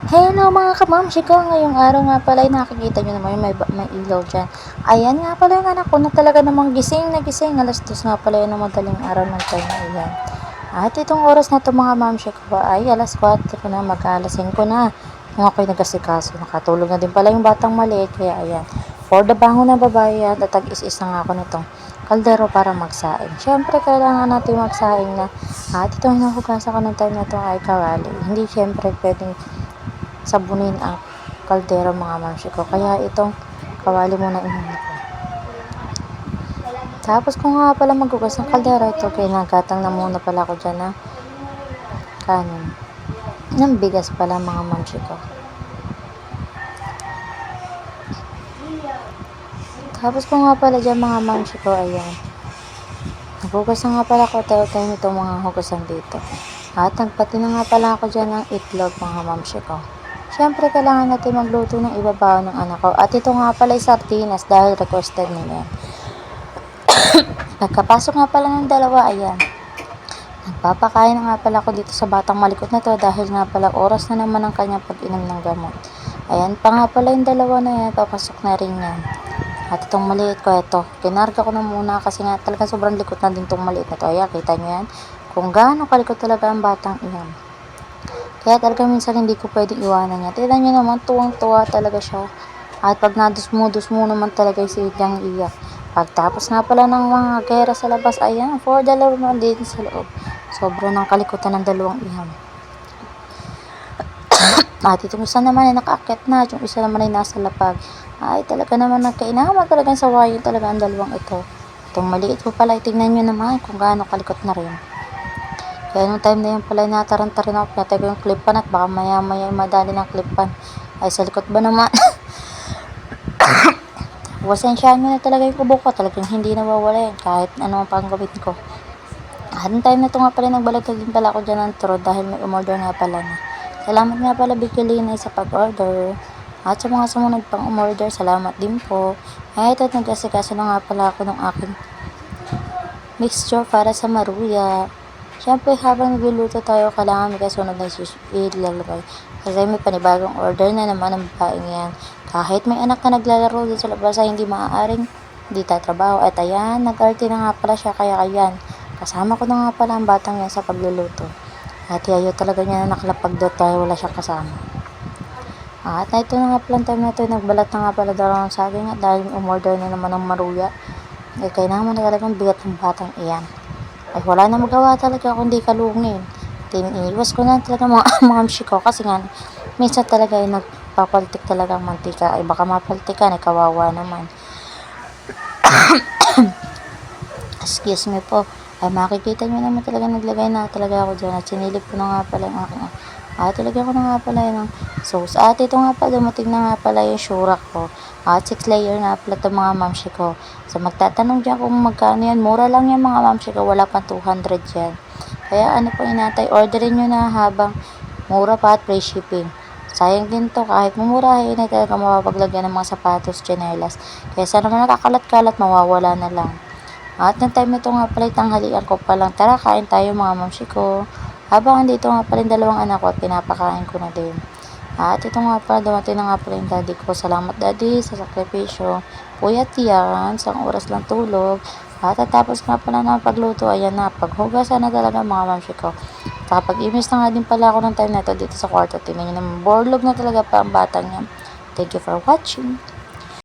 Hello mga kamamshi ko, ngayong araw nga pala ay nakikita nyo naman may ilaw dyan. Ayan nga pala yung anak ko na talaga namang gising na gising. Alas 2 nga pala yun ng madaling araw ng time na iyan. At itong oras na to mga mamshi ko ay alas 4 na, mag-alas 5 na. Kung ako'y nagkasikaso, nakatulog na din pala yung batang maliit. Kaya ayan, for the bangon na babae yan, tatag-is-is na nga ako nitong kaldero para magsaing. Siyempre, kailangan natin magsaing na. At itong hinuhugasan ko ng time na to ay kawali. Hindi siyempre pwedeng sabunin ang kaldero mga mamshi ko. Kaya itong kawali muna inumin ko. Tapos kung nga pala maghugas ng kaldero, ito kinagatang na muna pala ako dyan ng kanin. Ng bigas pala mga mamshi ko. Tapos kung nga pala dyan mga mamshi ko, ayan. Naghugas na nga pala ako tayo itong mga hugasan dito. At nagpati na nga pala ako dyan ng itlog mga mamshi ko. Siyempre, kailangan natin magluto ng ibabaw ng anak ko. At ito nga pala ay sardinas dahil requested nila. Nagkapasok nga pala ng dalawa, ayan. Nagpapakain na nga pala ako dito sa batang malikot na to dahil nga pala oras na naman ang kanyang pag-inom ng gamot. Ayan pa nga pala yung dalawa na yan, papasok na rin yan. At itong maliit ko, ito, kinarga ko na muna kasi nga talaga sobrang likot na din itong maliit na to. Ayan, kita nyo yan, kung gaano kalikot talaga ang batang iyan. Kaya talaga minsan hindi ko pwedeng iwanan niya. Tignan niyo naman, tuwang-tuwa talaga siya. At pag nadusmo-dusmo naman talaga yung sidyang iyak. Pagtapos nga pala ng mga gera sa labas, ayan, for the love naman din sa loob. Sobrang ng kalikutan ng dalawang iyan. At itong isa naman ay nakaakyat na, at yung isa naman ay nasa lapag. Ay talaga naman nagkainaman talagang sawayin talaga ang dalawang ito. Itong maliit ko pala, tingnan nyo naman kung gaano kalikot na rin. Kaya nung time na yun pala nataranta rin ako, pinatay ko yung clipan at baka maya maya madali ng clipan. Ay sa likot ba naman? Wasensyahan nyo na talaga yung kubo ko, talagang hindi nawawala yan kahit ano pang gawin ko. At nung time na ito nga pala nagbalagtag din pala ako dyan ng turo dahil may umorder nga pala na. Salamat nga pala Bigilina sa pag-order. At sa mga sumunod pang umorder, salamat din po. Ay ito, nag-asikaso na nga pala ako ng aking mixture para sa maruya. Siyempre, habang nagluluto tayo, kailangan may kasunod na ilalagay. Kasi may panibagong order na naman ng babaeng yan. Kahit may anak na naglalaro dito sa labas ay hindi maaaring hindi tatrabaho. At ayan, nag-arte na nga pala siya, kaya ayan. Kasama ko na nga pala ang batang yan sa pagluluto. At yayo talaga niya na nakalapag doon dahil wala siyang kasama. At na ito na nga pala time na ito, nagbalat na nga pala daw ng saging at dahil umorder na naman ng maruya. Eh, kaya naman na talagang bigat ng batang iyan. Ay wala na magawa talaga kundi kalungin. Iniiwas ko na talaga mga mamshi ko kasi nga minsan talaga ay nagpapaltik talaga ang mantika. Ay baka mapaltikan ay kawawa naman. Excuse me po. Ay makikita nyo naman talaga naglagay na talaga ako dyan at sinilip ko na nga pala yung aking talaga ko na nga pala yun ng sauce. At ito nga pala, dumating na nga pala yung shurak ko. At 6 layer nga pala ito mga mamshi ko. So magtatanong dyan kung magkano yan. Mura lang yan mga mamshi ko. Wala pang 200 yan. Kaya ano po inatay, orderin nyo na habang mura pa at free shipping. Sayang din to kahit mumurahin ay talaga mapapaglagyan ng mga sapatos, tsinelas. Kaya sana naman nakakalat-kalat, mawawala na lang. At ng time na ito nga pala, tanghalian ko pa lang. Tara, kain tayo mga mamshi ko. Habang andito nga pala yung dalawang anak ko at pinapakain ko na din. At ito nga pala, dumating na nga pala yung daddy ko. Salamat daddy sa sakripisyo. Puyat yan, isang oras lang tulog. At tapos nga pala na pagluto, ayan na, paghugasan na talaga mga mamshi ko. Kapag-imis na nga din pala ako ng time na ito dito sa kwarto. Tingnan nyo naman, borlog na talaga pa ang batang yan. Thank you for watching.